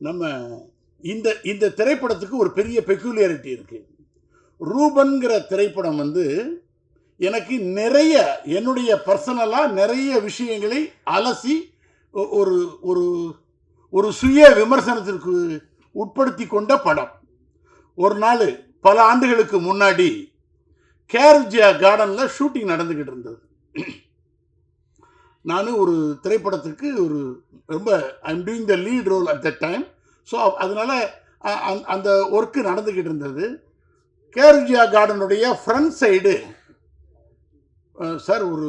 நம்ம இந்த இந்த திரைப்படத்துக்கு ஒரு பெரிய பெக்யூலியாரிட்டி இருக்கு. ரூபன்கிற திரைப்படம் வந்து எனக்கு நிறைய என்னுடைய பர்சனலா நிறைய விஷயங்களை அலசி ஒரு ஒரு ஒரு சுய விமர்சனத்திற்கு உட்படுத்தி கொண்ட படம். ஒரு நாள் பல ஆண்டுகளுக்கு முன்னாடி கேர்ஜியா கார்டன்ல ஷூட்டிங் நடந்துகிட்டு இருந்தது. நான் ஒரு திரைப்படத்துக்கு ஒரு ரொம்ப I'm doing the lead role at that time. So அதனால அந்த ஒர்க்கு நடந்துக்கிட்டு இருந்தது. கேர்ஜியா கார்டனுடைய ஃப்ரண்ட் சைடு சார் ஒரு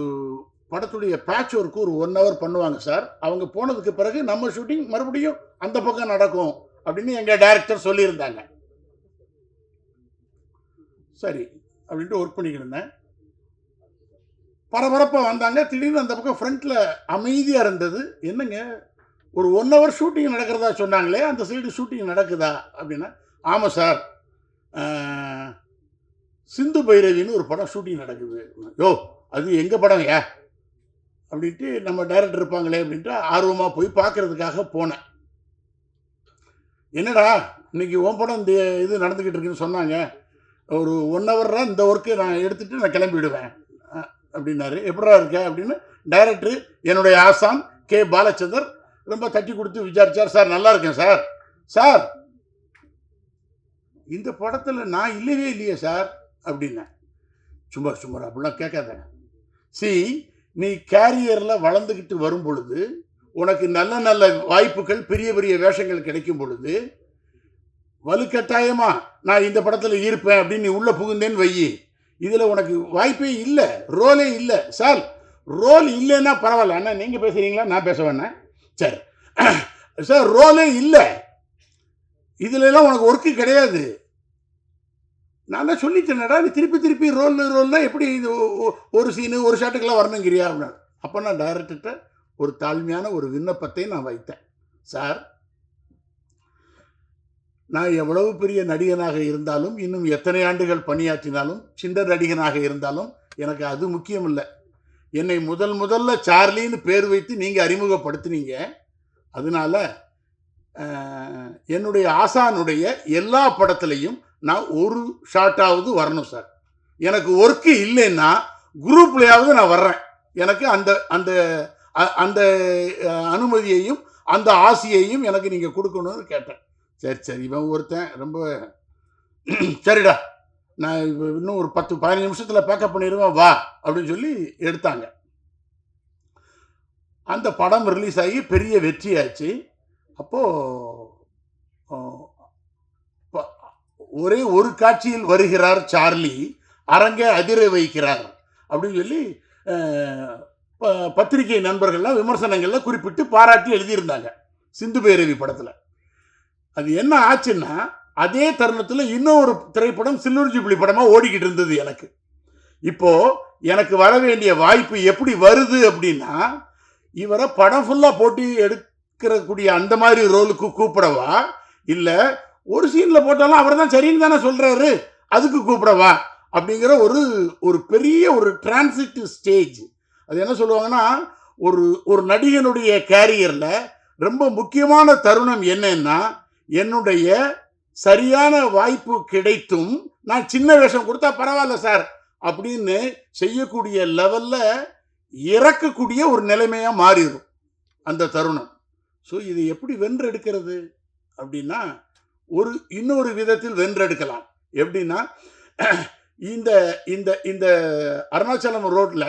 படத்துடைய பேட்ச் ஒர்க்கு ஒரு 1 ஹவர் பண்ணுவாங்க சார். அவங்க போனதுக்கு பிறகு நம்ம ஷூட்டிங் மறுபடியும் அந்த பக்கம் நடக்கும் அப்படின்னு எங்கள் டைரக்டர் சொல்லியிருந்தாங்க. சரி அப்படின்ட்டு ஒர்க் பண்ணிக்கிட்டு இருந்தேன். பரபரப்பாக வந்தாங்க. திடீர்னு அந்த பக்கம் ஃப்ரண்ட்டில் அமைதியாக இருந்தது. என்னங்க ஒரு 1 ஹவர் ஷூட்டிங் நடக்கிறதா சொன்னாங்களே, அந்த சைடு ஷூட்டிங் நடக்குதா அப்படின்னா, ஆமாம் சார், சிந்து பைரவின்னு ஒரு படம் ஷூட்டிங் நடக்குது. யோ அது எங்கள் படம் ஏ அப்படின்ட்டு நம்ம டைரக்டர் இருப்பாங்களே அப்படின்ட்டு ஆர்வமாக போய் பார்க்கறதுக்காக போனேன். என்னடா இன்னைக்கு உன் படம் இந்த இது நடந்துக்கிட்டு இருக்குன்னு சொன்னாங்க. ஒரு 1 ஹவர்ரா இந்த ஒர்க்கு நான் எடுத்துகிட்டு நான் கிளம்பிவிடுவேன் அப்படின்னாரு. எப்படா இருக்க அப்படின்னு டைரக்டர் என்னுடைய ஆசான் கே பாலச்சந்தர் ரொம்ப தட்டி கொடுத்து விசாரிச்சார். சார் நல்லா இருக்கேன் சார். சார் இந்த படத்தில் நான் இல்லவே இல்லையே சார் அப்படின்னேன். சும்மா சும்மா அப்படிலாம் கேட்காத. சி நீ கேரியரில் வளர்ந்துக்கிட்டு வரும் பொழுது உனக்கு நல்ல நல்ல வாய்ப்புகள் பெரிய பெரிய வேஷங்கள் கிடைக்கும் பொழுது வலுக்கட்டாயமா நான் இந்த படத்தில் இருப்பேன் அப்படின்னு நீ உள்ள புகுந்தேன்னு வையி, இதில் உனக்கு வாய்ப்பே இல்லை, ரோலே இல்லை. சார் ரோல் இல்லைன்னா பரவாயில்ல அண்ணா, நீங்கள் பேசுகிறீங்களா நான் பேச வேணேன். சரி சார் ரோலே இல்லை, இதுலலாம் உனக்கு ஒர்க்கு கிடையாது. நான் தான் சொல்லிட்டேனடா, நீ திருப்பி திருப்பி ரோல்னா எப்படி இது ஒரு சீனு ஒரு ஷாட்டுக்கெல்லாம் வரணுங்கிறியா அப்படின்னா. அப்போ நான் டைரக்டர்கிட்ட ஒரு தாழ்மையான ஒரு விண்ணப்பத்தை நான் வைத்தேன். சார் நான் எவ்வளவு பெரிய நடிகனாக இருந்தாலும், இன்னும் எத்தனை ஆண்டுகள் பணியாற்றினாலும், சின்ன நடிகனாக இருந்தாலும் எனக்கு அது முக்கியம் இல்லை. என்னை முதல்ல சார்லின்னு பேர் வைத்து நீங்கள் அறிமுகப்படுத்தினீங்க. அதனால என்னுடைய ஆசானுடைய எல்லா படத்துலையும் நான் ஒரு ஷாட்டாவது வரணும் சார். எனக்கு ஒர்க்கு இல்லைன்னா குரூப்லையாவது நான் வர்றேன். எனக்கு அந்த அந்த அந்த அனுமதியையும் அந்த ஆசையையும் எனக்கு நீங்கள் கொடுக்கணும்னு கேட்டேன். சரி சரி இவன் ஒருத்தன் ரொம்ப சரிடா நான் இன்னும் ஒரு 10-15 நிமிஷத்தில் பேக்கப் பண்ணிடுவேன் வா அப்படின்னு சொல்லி எடுத்தாங்க. அந்த படம் ரிலீஸ் ஆகி பெரிய வெற்றியாச்சு. அப்போது ஒரே ஒரு காட்சியில் வருகிறார் சார்லி, அரங்கை அதிர வைக்கிறார் அப்படின்னு சொல்லி பத்திரிகை நண்பர்கள்லாம் விமர்சனங்கள்ல குறிப்பிட்டு பாராட்டி எழுதியிருந்தாங்க சிந்து பைரவி படத்தில். அது என்ன ஆச்சுன்னா, அதே தருணத்தில் இன்னொரு திரைப்படம் சில்வர் ஜூப்ளி படமாக ஓடிக்கிட்டு இருந்தது எனக்கு. இப்போ எனக்கு வர வேண்டிய வாய்ப்பு எப்படி வருது அப்படின்னா, இவரை படம் ஃபுல்லாக போட்டி எடுக்கிறக்கூடிய அந்த மாதிரி ரோலுக்கு கூப்பிடவா, இல்லை ஒரு சீனில் போட்டாலும் அவர் தான் சரின்னு தானே சொல்கிறாரு அதுக்கு கூப்பிடவா அப்படிங்கிற ஒரு ஒரு பெரிய ஒரு டிரான்சிட் ஸ்டேஜ். அது என்ன சொல்லுவாங்கன்னா, ஒரு நடிகனுடைய கேரியரில் ரொம்ப முக்கியமான தருணம் என்னன்னா, என்னுடைய சரியான வாய்ப்பு கிடைத்தும் நான் சின்ன வேஷம் கொடுத்தா பரவாயில்ல சார் அப்படின்னு செய்யக்கூடிய லெவலில் இறக்கக்கூடிய ஒரு நிலைமையாக மாறிடும் அந்த தருணம். ஸோ இது எப்படி வென்றெடுக்கிறது அப்படின்னா, இன்னொரு விதத்தில் வென்றெடுக்கலாம். எப்படின்னா, இந்த இந்த இந்த அருணாச்சலம் ரோட்டில்